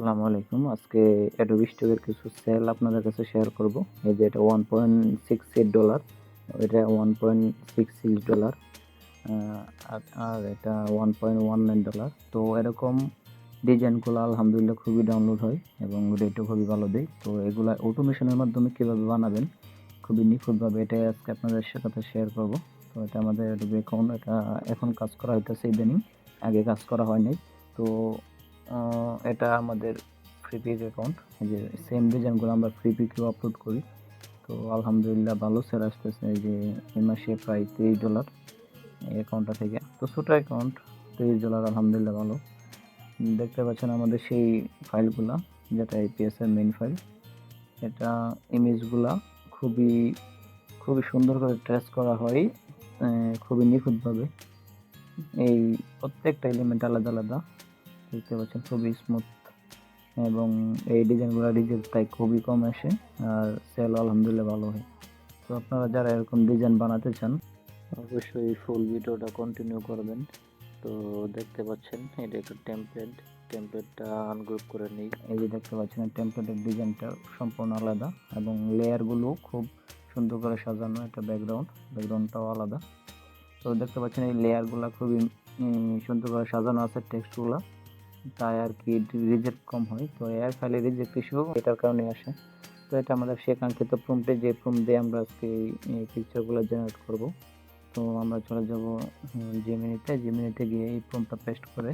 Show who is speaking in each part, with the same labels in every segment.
Speaker 1: আসসালামু আলাইকুম। আজকে অ্যাডোবি স্টকের কিছু সেল আপনাদের কাছে শেয়ার করব। এই যে এটা $1.68, এটা $1.66, আ আর এটা $1.19। তো এরকম ডিজাইনগুলো আলহামদুলিল্লাহ খুবই ডাউনলোড হয় এবং রেটও খুবই ভালো দেয়। তো এগুলা অটোমেশনের মাধ্যমে কিভাবে বানাবেন খুবই নিখুঁতভাবে, এটাই আজকে আপনাদের সাথে শেয়ার করব। তো এটা আমাদের অ্যাডোবি অ্যাকাউন্ট, এটা এখন কাজ করা হইতেছে ইদানিং, আগে কাজ করা হয় নাই। তো এটা আমাদের ফ্রি পিক অ্যাকাউন্ট। এই যে সেম ডিজাইনগুলো আমরা ফ্রি পিকেও আপলোড করি। তো আলহামদুলিল্লাহ ভালো সেল আসতেছে। এই যে এই মাসে প্রায় $30 এই অ্যাকাউন্টটা থেকে। তো ছোটো অ্যাকাউন্ট, $30 আলহামদুলিল্লাহ ভালো। দেখতে পাচ্ছেন আমাদের সেই ফাইলগুলা, যেটা এপিএস এর মেইন ফাইল। এটা ইমেজগুলা খুবই খুবই সুন্দর করে ট্রেস করা হয়, খুবই নিখুঁতভাবে। এই প্রত্যেকটা এলিমেন্ট আলাদা আলাদা, দেখতে পাচ্ছেন খুবই স্মুথ, এবং এই ডিজাইনগুলো রিজেক্ট প্রায় খুবই কম আসে, আর সেল আলহামদুলিল্লাহ ভালো হয়। তো আপনারা যারা এরকম ডিজাইন বানাতে চান অবশ্যই ফুল ভিডিওটা কন্টিনিউ করবেন। তো দেখতে পাচ্ছেন এটা একটা টেমপ্লেটটা আনগ্রুপ করে নিই। এই যে দেখতে পাচ্ছেন টেমপ্লেটের ডিজাইনটা সম্পূর্ণ আলাদা এবং লেয়ারগুলো খুব সুন্দর করে সাজানো। এটা ব্যাকগ্রাউন্ডটাও আলাদা। তো দেখতে পাচ্ছেন এই লেয়ারগুলো খুবই সুন্দর করে সাজানো আছে, টেক্সটগুলো, তাই আর কি রিজেক্ট কম হয়। তো এর ফাইলে রিজেক্ট ইস্যু এটার কারণে আসে। তো এটা আমাদের সে কাঙ্ক্ষিত প্রম্পটে, যে প্রম্পট দিয়ে আমরা আজকে এই পিকচারগুলো জেনারেট করব। তো আমরা চলে যাব জিমিনিতে গিয়ে এই প্রম্পটটা পেস্ট করে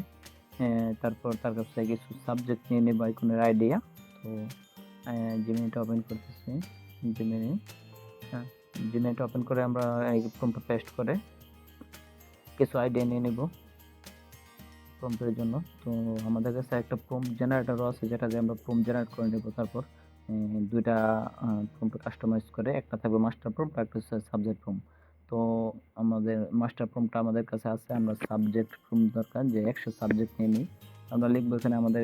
Speaker 1: তারপর তার কাছ থেকে কিছু সাবজেক্ট নিয়ে নেব, আইকনের আইডিয়া। তো জিমিনিটা ওপেন করতেছি। জিমিনি হ্যাঁ জিমিনিটা ওপেন করে আমরা এই প্রম্পটটা পেস্ট করে কিছু আইডিয়া নিয়ে নেব প্রম্পটের জন্য। তো আমাদের কাছে একটা প্রম্পট জেনারেটরও আছে, যেটা দিয়ে আমরা প্রম্পট জেনারেট করে নেব। তারপর দুইটা প্রম্পট কাস্টমাইজ করে, একটা থাকবে মাস্টার প্রম্পট আর একটা হচ্ছে সাবজেক্ট প্রম্পট। তো আমাদের মাস্টার প্রম্পটটা আমাদের কাছে আছে, আমরা সাবজেক্ট প্রম্পট দরকার যে 100 সাবজেক্ট নিয়ে নিই। আমরা লিখবো এখানে আমাদের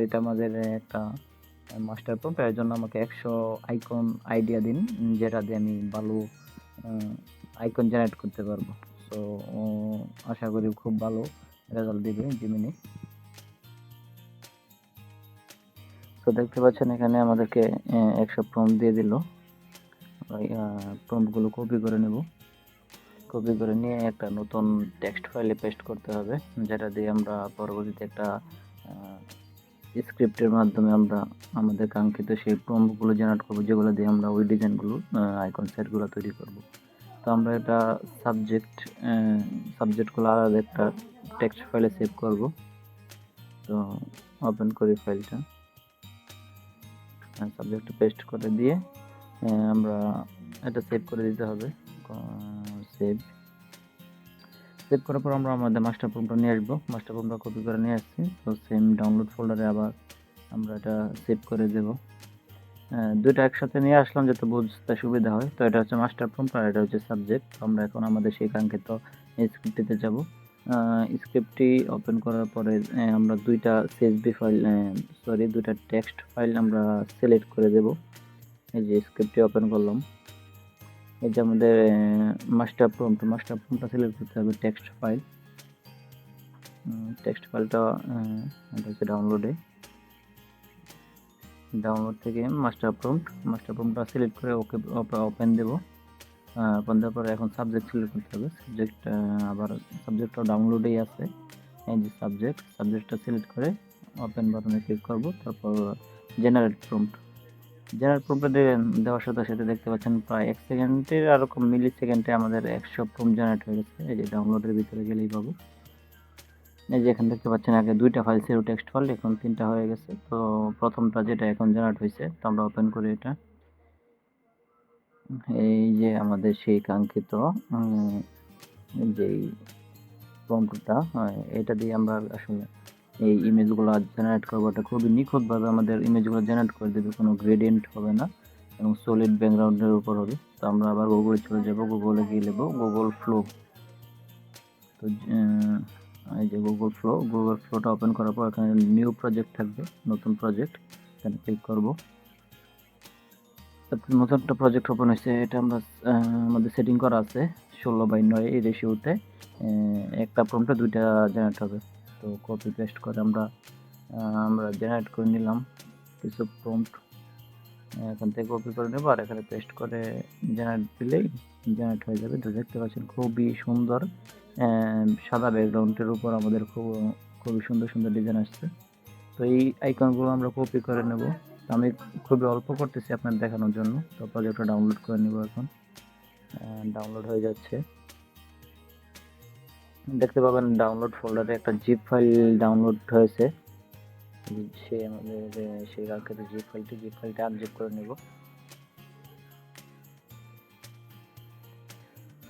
Speaker 1: একটা মাস্টার প্রম্পট, এর জন্য আমাকে 100 আইকন আইডিয়া দিন, যেটা দিয়ে আমি ভালো আইকন জেনারেট করতে পারবো। তো আশা করি খুব ভালো রেজাল্ট দিবে জিমিনি। তো দেখতে পাচ্ছেন এখানে আমাদেরকে 100 প্রম্পট দিয়ে দিল। প্রম্পটগুলো কপি করে নেব। কপি করে নিয়ে একটা নতুন টেক্সট ফাইলে পেস্ট করতে হবে, যেটা দিয়ে আমরা পরবর্তীতে একটা স্ক্রিপ্টের মাধ্যমে আমরা আমাদের কাঙ্ক্ষিত সেই প্রম্পটগুলো জেনারেট করবো, যেগুলো দিয়ে আমরা ওই ডিজাইনগুলো আইকন সেটগুলো তৈরি করব। তো আমরা এটা সাবজেক্টগুলো আলাদা একটা টেক্সট ফাইলে সেভ করব। তো ওপেন করি ফাইলটা, সাবজেক্টটা পেস্ট করে দিয়ে আমরা এটা সেভ করে দিতে হবে। সেভ করার পর আমরা আমাদের মাস্টার প্রম্পটটা নিয়ে আসবো। মাস্টার প্রম্পটটা কপি করে নিয়ে আসছি। তো সেম ডাউনলোড ফোল্ডারে আবার আমরা এটা সেভ করে দেব। দুইটা একসাথে নিয়ে আসলাম যাতে বুঝতে সুবিধা হয়। তো এটা হচ্ছে মাস্টার প্রম্পট আর এটা হচ্ছে সাবজেক্ট। আমরা এখন আমাদের সেই কাঙ্ক্ষিত স্ক্রিপ্টটিতে যাব। স্ক্রিপ্টটি ওপেন করার পরে আমরা দুইটা টেক্সট ফাইল আমরা সিলেক্ট করে দেব। এই যে স্ক্রিপ্টটি ওপেন করলাম, এই যে আমাদের মাস্টার প্রম্পটটা সিলেক্ট করতে হবে। টেক্সট ফাইলটা এটা হচ্ছে ডাউনলোড থেকে মাস্টার প্রম্পটটা সিলেক্ট করে ওপেন দেব। ওপেন দেওয়ার পরে এখন সাবজেক্ট সিলেক্ট করতে হবে। আবার সাবজেক্টটা ডাউনলোডেই আছে। এই যে সাবজেক্টটা সিলেক্ট করে ওপেন বাটনে ক্লিক করব। তারপর জেনারেট প্রম্পট দেওয়ার সাথে সাথে দেখতে পাচ্ছেন প্রায় 1 সেকেন্ডের আর মিলি সেকেন্ডে আমাদের 100 প্রম্পট জেনারেট হয়ে গেছে। এই যে ডাউনলোডের ভিতরে গেলেই পাবো। এই যে এখানে দেখতে পাচ্ছেন আগে দুইটা ফাইল ছিল টেক্সট ফাইল, এখন তিনটা হয়ে গেছে। তো প্রথমটা যেটা এখন জেনারেট হয়েছে, তো আমরা ওপেন করি এটা। এই যে আমাদের সেই কাঙ্ক্ষিত যেই প্রম্পটটা, এটা দিয়ে আমরা আসলে এই ইমেজগুলো জেনারেট করবো। এটা খুবই নিখুঁতভাবে আমাদের ইমেজগুলো জেনারেট করে দেবে, কোনো গ্রেডিয়েন্ট হবে না এবং সলিড ব্যাকগ্রাউন্ডের উপর হবে। তো আমরা আবার গুগলে চলে যাব, গুগলে গিয়ে নেব গুগল ফ্লো। তো এই যে গুগল ফ্লোটা ওপেন করার পর এখানে নিউ প্রজেক্ট থাকবে, নতুন প্রজেক্ট, এখানে ক্লিক করব। নতুন একটা প্রজেক্ট ওপেন হয়েছে। এটা আমরা আমাদের সেটিং করা আছে 16:9 এই রেশিওতে, একটা প্রম্পটে দুইটা জেনারেট হবে। তো কপি পেস্ট করে আমরা জেনারেট করে নিলাম কিছু প্রম্পট এখান থেকে কপি করে নেব আর এখানে পেস্ট করে জেনারেট দিলেই জেনারেট হয়ে যাবে। তো দেখতে পাচ্ছেন খুবই সুন্দর সাদা ব্যাকগ্রাউন্ডের উপর আমাদের খুবই সুন্দর সুন্দর ডিজাইন আসছে। তো এই আইকনগুলো আমরা কপি করে নেব। আমি খুবই অল্প করতেছি আপনার দেখানোর জন্য। তো প্রজেক্টটা ডাউনলোড করে নেব এখন। ডাউনলোড হয়ে যাচ্ছে। দেখতে পাবেন ডাউনলোড ফোল্ডারে একটা জিপ ফাইল ডাউনলোড হয়েছে। সেই রাখতে জিপ ফাইলটা আনজিপ করে নেব।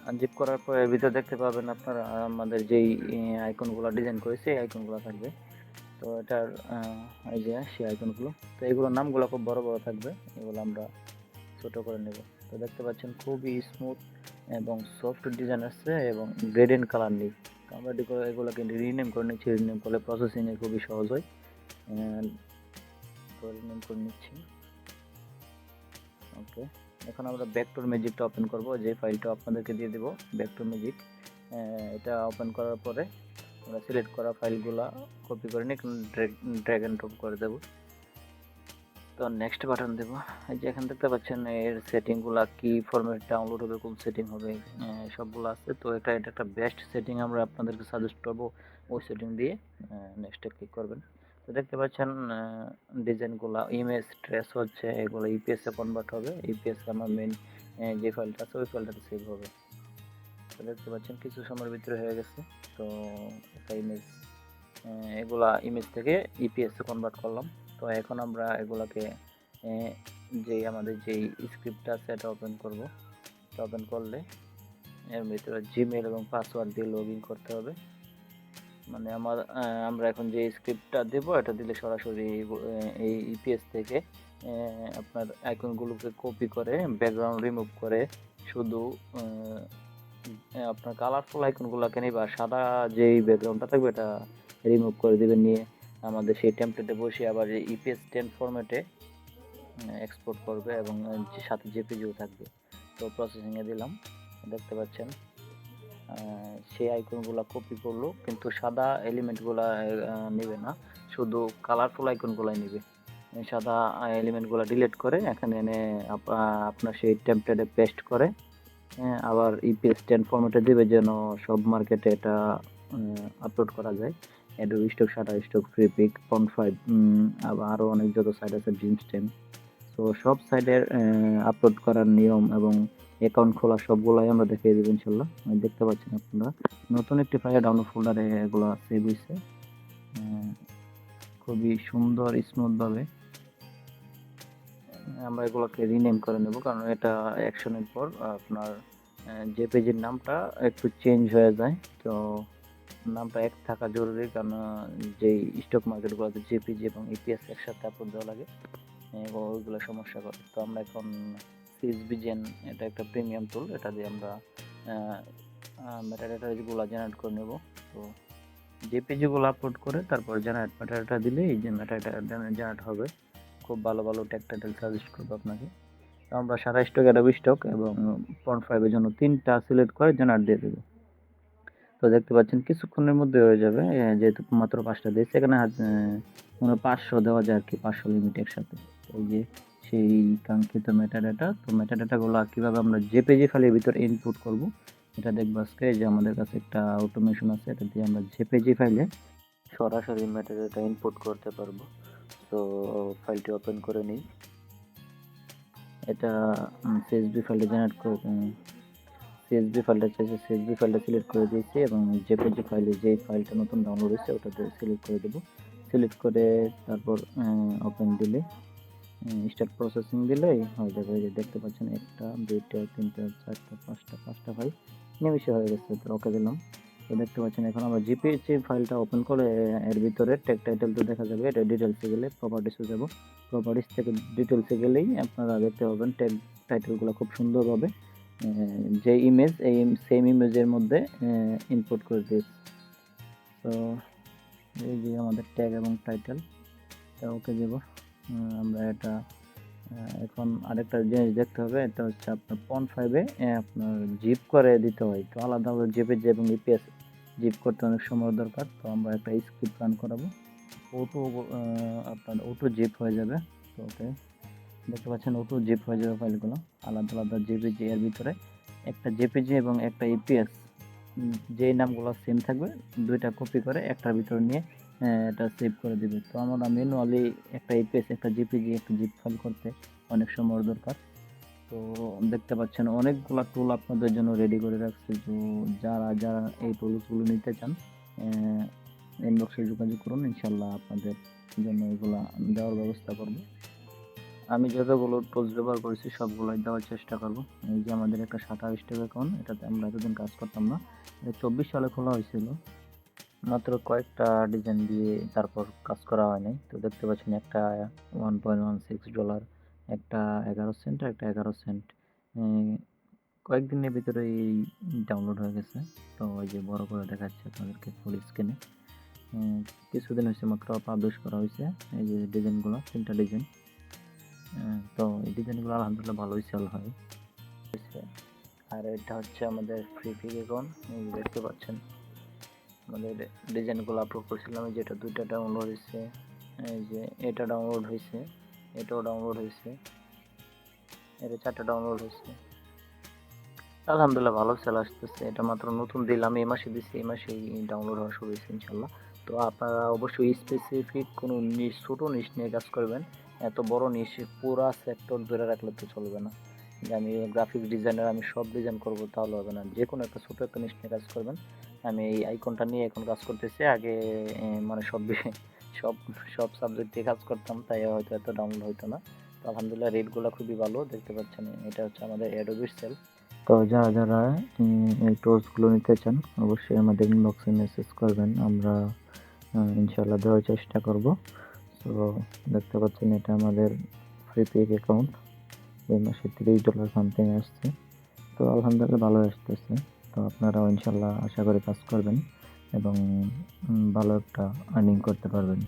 Speaker 1: আনজিপ করার পর এর ভিতরে দেখতে পাবেন আপনারা আমাদের যেই আইকনগুলো ডিজাইন করেছে এই আইকনগুলো থাকবে। তো এটার এই যে সেই আইকনগুলো, তো এগুলোর নামগুলো খুব বড় বড় থাকবে, এগুলো আমরা ছোট করে নেব। তো দেখতে পাচ্ছেন খুবই স্মুথ এবং সফট ডিজাইন আসছে এবং গ্রেডিয়েন্ট কালার নেই। তো আমরা এগুলোকে রিনেম করে নিচ্ছি। রিনেম করলে প্রসেসিংয়ে খুবই সহজ হয়। তো রিনেম করে নিচ্ছি। ওকে, এখন আমরা ভেক্টর ম্যাজিকটা ওপেন করব। যে ফাইলটা আপনাদেরকে দিয়ে দেব ভেক্টর ম্যাজিক, এটা ওপেন করার পরে আমরা সিলেক্ট করা ফাইলগুলা কপি করে নিয়ে ড্র্যাগ এন্ড ড্রপ করে দেব। তো নেক্সট বাটন দেব। এই যে এখানে দেখতে পাচ্ছেন এর সেটিংগুলা কি ফরম্যাট ডাউনলোড হবে, কোন সেটিং হবে, সবগুলো আছে। তো এটা একটা বেস্ট সেটিং আমরা আপনাদেরকে সাজেস্ট করব, ওই সেটিং দিয়ে নেক্সটে ক্লিক করবেন। তো দেখতে পাচ্ছেন ডিজাইনগুলো ইমেজ ট্রেস হচ্ছে, এগুলো ইপিএস এ কনভার্ট হবে। ইপিএস আমার মেইন যে ফাইলটা আছে ওই ফাইলটাতে সেভ হবে। তো দেখতে পাচ্ছেন কিছু সময়ের ভিতরে হয়ে গেছে। তো একটা ইমেজ, এগুলা ইমেজ থেকে ইপিএস এ কনভার্ট করলাম। তো এখন আমরা এগুলাকে আমাদের যেই স্ক্রিপ্টটা আছে এটা ওপেন করব। ওপেন করলে এর ভিতরে জিমেল এবং পাসওয়ার্ড দিয়ে লগ ইন করতে হবে। মানে আমরা এখন যে স্ক্রিপ্টটা দেব এটা দিলে সরাসরি এই ইপিএস থেকে আপনার আইকনগুলোকে কপি করে ব্যাকগ্রাউন্ড রিমুভ করে শুধু আপনার কালারফুল আইকনগুলোকে নিয়ে বা সাদা যেই ব্যাকগ্রাউন্ডটা থাকবে এটা রিমুভ করে দেবেন, নিয়ে আমাদের সেই টেমপ্লেটে বসে আবার ইপিএস 10 ফরম্যাটে এক্সপোর্ট করবে এবং সাথে জেপিজিও থাকবে। তো প্রসেসিংয়ে দিলাম, দেখতে পাচ্ছেন সেই আইকনগুলো কপি করলো, কিন্তু সাদা এলিমেন্টগুলো নেবে না, শুধু কালারফুল আইকনগুলাই নেবে। সাদা এলিমেন্টগুলো ডিলিট করে এখানে এনে আপনার সেই টেমপ্লেটে পেস্ট করে আবার ইপিএস 10 ফরম্যাটে দেবে, যেন সব মার্কেটে এটা আপলোড করা যায়। Adobe Stock, Shutterstock, Freepik, ফন্ট5, আবার আরও অনেক যত সাইট আছে, ড্রিমস্টেম। তো সব সাইটের আপলোড করার নিয়ম এবং অ্যাকাউন্ট খোলা সবগুলাই আমরা দেখিয়ে দেবো ইনশাল্লাহ। দেখতে পাচ্ছেন আপনারা নতুন একটি ফাইল ডাউনলোড ফোল্ডারে এগুলো সেভ হয়েছে খুবই সুন্দর স্মুথভাবে। আমরা এগুলোকে রিনেম করে নেব, কারণ এটা অ্যাকশনের পর আপনার যে পেজের নামটা একটু চেঞ্জ হয়ে যায়। তো নামটা এক থাকা জরুরি, কারণ যেই স্টক মার্কেটগুলোতে জেপিজি এবং ইপিএস একসাথে আপলোড দেওয়া লাগে, ওইগুলো সমস্যা করে। তো আমরা এখন সিএসভিজেন, এটা একটা প্রিমিয়াম টুল, এটা দিয়ে আমরা মেটাডাটাগুলো জেনারেট করে নেব। তো জেপিজিগুলো আপলোড করে তারপর জেনারেট মেটাডাটা দিলে এই যে মেটাডাটা জেনারেট হবে। খুব ভালো ভালো ট্যাগ টাইটেল সাজেস্ট করবো আপনাকে। তো আমরা সারা স্টক, অ্যাডোবি স্টক এবং ফন্ট5 এর জন্য 3টা সিলেক্ট করে জেনারেট দিয়ে দেবো। তো দেখতে পাচ্ছেন কিছুক্ষণের মধ্যে হয়ে যাবে, যেহেতু মাত্র 5টা দিয়েছে এখানে, মনে 500 দেওয়া যায় আর কি, 500 লিমিট একসাথে। এই যে সেই কাঙ্ক্ষিত মেটাডাটা। তো মেটাডাটাগুলো কীভাবে আমরা জেপিজি ফাইলের ভিতর ইনপুট করব এটা দেখবো আজকে। যে আমাদের কাছে একটা অটোমেশন আছে, এটা দিয়ে আমরা জেপিজি ফাইলে সরাসরি মেটাডাটা ইনপুট করতে পারবো। তো ফাইলটি ওপেন করে নিই। এটা সিএসভি ফাইলটা জেনারেট করে সিএসভি ফাইলটা চাইছে, সিএসভি ফাইলটা সিলেক্ট করে দিয়েছি এবং জেপিজি ফাইলে যে ফাইলটা নতুন ডাউনলোড হয়েছে ওটাতে সিলেক্ট করে দেবো। সিলেক্ট করে তারপর ওপেন দিলে স্টার্ট প্রসেসিং দিলেই হয়ে যাবে। এই যে দেখতে পাচ্ছেন 1টা 2টা 3টা 4টা 5টা ফাইল নিমিশে হয়ে গেছে। তো ওকে দিলাম। তো দেখতে পাচ্ছেন এখন আমরা জিপিজি ফাইলটা ওপেন করে এর ভিতরে ট্যাগ টাইটেল তো দেখা যাবে। এটা ডিটেলসে গেলে প্রপার্টিসে যাব, প্রপার্টিস থেকে ডিটেলসে গেলেই আপনারা দেখতে পাবেন ট্যাগ টাইটেলগুলো খুব সুন্দরভাবে যে ইমেজ এই সেম ইমেজের মধ্যে ইনপুট করে দিয়েছি। তো এই যে আমাদের ট্যাগ এবং টাইটেল, এটা ওকে দেব আমরা। এটা এখন আরেকটা জিনিস দেখতে হবে, এটা হচ্ছে আপনার ফন্ট5-এ আপনার জিপ করে দিতে হয়। তো আলাদাভাবে জেপিজি এবং ইপিএস জিপ করতে অনেক সময় দরকার। তো আমরা একটা স্ক্রিপ্ট রান করাবো, আপনার অটো জিপ হয়ে যাবে। তো ওকে দেখতে পাচ্ছেন অটো জিপ হয়ে যাবে ফাইলগুলো, আলাদা আলাদা জেপিজি। এর ভিতরে একটা জেপিজি এবং একটা ইপিএস, যেই নামগুলো সেম থাকবে দুইটা কপি করে একটার ভিতরে নিয়ে এটা সেভ করে দিবে। তো আমরা ম্যানুয়ালি একটা ইপিএস, একটা জেপিজি, একটা জিপ ফাইল করতে অনেক সময়ের দরকার। তো দেখতে পাচ্ছেন অনেকগুলা টুল আপনাদের জন্য রেডি করে রাখছি। তো যারা যারা এই টুলসগুলো নিতে চান ইনবক্সে যোগাযোগ করুন, ইনশাল্লাহ আপনাদের জন্য এগুলা দেওয়ার ব্যবস্থা করব। আমি যতগুলো টুলস ব্যবহার করেছি সবগুলোই দেওয়ার চেষ্টা করব। এই যে আমাদের একটা শাটার স্টেপ অ্যাকাউন্ট, এটাতে আমরা এতদিন কাজ করতাম না, এটা 24 সালে খোলা হয়েছিল, মাত্র কয়েকটা ডিজাইন দিয়ে তারপর কাজ করা হয় নাই। তো দেখতে পাচ্ছেন একটা $1.16, একটা 11 সেন্ট, একটা 11 সেন্ট কয়েকদিনের ভিতরেই ডাউনলোড হয়ে গেছে। তো ওই যে বড় করে দেখাচ্ছে আপনাদেরকে ফুল স্ক্রিনে। কিছুদিন হয়েছে মাত্র পাবলিশ করা হয়েছে। এই যে ডিজাইনগুলো, 3টা ডিজাইন। তো এই ডিজাইনগুলো আলহামদুলিল্লাহ ভালোই সেল হয়। আর এটা হচ্ছে আমাদের ফ্রি পিক অ্যাকাউন্ট, এই যে দেখতে পাচ্ছেন আমাদের ডিজাইনগুলো আপলোড করছিলাম। এই যে এটা 2টা ডাউনলোড হয়েছে, এই যে এটা ডাউনলোড হয়েছে, এটাও ডাউনলোড হয়েছে, এটা 4টা ডাউনলোড হয়েছে। আলহামদুলিল্লাহ ভালো সেল আসতেছে। এটা মাত্র নতুন দিলাম, এই মাসে দিছি, এই মাসেই ডাউনলোড হওয়া শুরু হয়েছে ইনশাল্লাহ। তো আপনারা অবশ্যই স্পেসিফিক কোনো নিশ, ছোটো নিশ নিয়ে কাজ করবেন। এত বড় নিশ পুরা সেক্টর ধরে রাখলে তো চলবে না যে আমি গ্রাফিক্স ডিজাইনার, আমি সব ডিজাইন করব, তাহলে হবে না। যে কোনো একটা ছোটো একটা নিশ নিয়ে কাজ করবেন। আমি এই আইকনটা নিয়ে এখন কাজ করতেছি, আগে মানে সব বিষয় সব সব সাবজেক্ট দিয়ে কাজ করতাম, তাই হয়তো এত ডাউনলোড হইতো না। তো আলহামদুলিল্লাহ রেটগুলো খুবই ভালো, দেখতে পাচ্ছেন এটা হচ্ছে আমাদের অ্যাডোবি সেল। তো যারা যারা এই টুলসগুলো নিতে চান অবশ্যই আমাদের ইনবক্সে মেসেজ করবেন, আমরা ইনশাল্লাহ দেওয়ার চেষ্টা করব। তো দেখতে পাচ্ছেন এটা আমাদের ফ্রি পেক অ্যাকাউন্ট, এই মাসে $30 সামথিং আসছে। তো আলহামদুলিল্লাহ ভালো আসতেছে। তো আপনারাও ইনশাল্লাহ আশা করি কাজ করবেন এবং ভালো একটা আর্নিং করতে পারবেন।